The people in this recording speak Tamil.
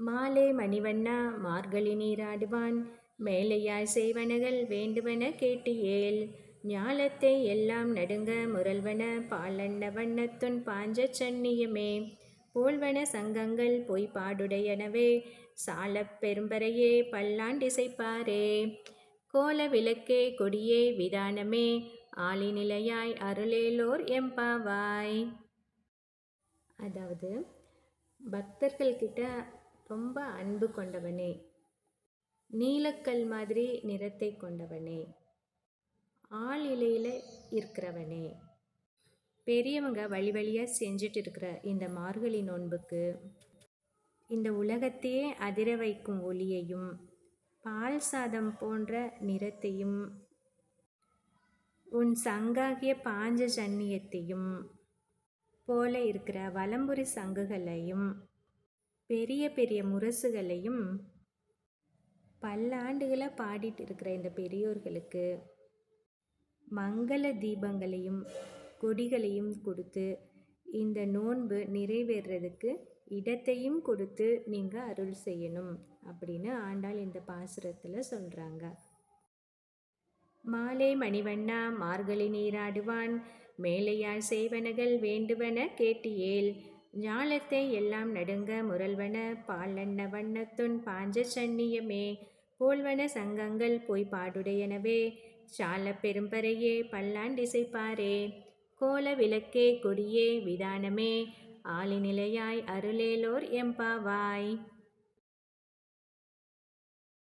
மாலை மணிவண்ணா மார்கழி நீராடுவான் மேலையாய் செய்வனகள் வேண்டுவன கேட்டியேல் ஞாலத்தை எல்லாம் நடுங்க முரல்வன பாலன்ன வண்ணத்துன் பாஞ்ச சன்னியமே போல்வன சங்கங்கள் பொய்பாடுடையனவே சாலப் பெரும்பறையே பல்லாண்டிசைப்பாரே கோல விளக்கே கொடியே விதானமே ஆலிநிலையாய் அருளேலோர் எம்பாவாய். அதாவது பக்தர்கள்கிட்ட ரொம்ப அன்பு கொண்டவனே, நீலக்கல் மாதிரி நிறத்தை கொண்டவனே, ஆள் இலையில் இருக்கிறவனே, பெரியவங்க வழி வழியாக செஞ்சுட்டு இருக்கிற இந்த மார்கழி நோன்புக்கு இந்த உலகத்தையே அதிர வைக்கும் ஒளியையும் பால் சாதம் போன்ற நிறத்தையும் உன் சங்காகிய பாஞ்ச சன்னியத்தையும் போல இருக்கிற வலம்புரி சங்குகளையும் பெரிய பெரிய முரசுகளையும் பல்லாண்டுகளாக பாடிட்டு இருக்கிற இந்த பெரியோர்களுக்கு மங்கள தீபங்களையும் கொடிகளையும் கொடுத்து இந்த நோன்பு நிறைவேறதுக்கு இடத்தையும் கொடுத்து நீங்கள் அருள் செய்யணும் அப்படின்னு ஆண்டாள் இந்த பாசுரத்தில் சொல்கிறாங்க. மாலை மணிவண்ணா மார்கழி நீராடுவான் மேலையாய் செய்வனகள் வேண்டுவன கேட்டியேல் ஞாலத்தை எல்லாம் நடுங்க முரல்வன பாலன்ன வண்ணத்துன் பாஞ்ச சன்னியமே போல்வன சங்கங்கள் பொய்பாடுடையனவே சால பெரும்பறையே பல்லாண்டிசைப்பாரே கோல விளக்கே கொடியே விதானமே ஆலிநிலையாய் அருளேலோர் எம்பாவாய்.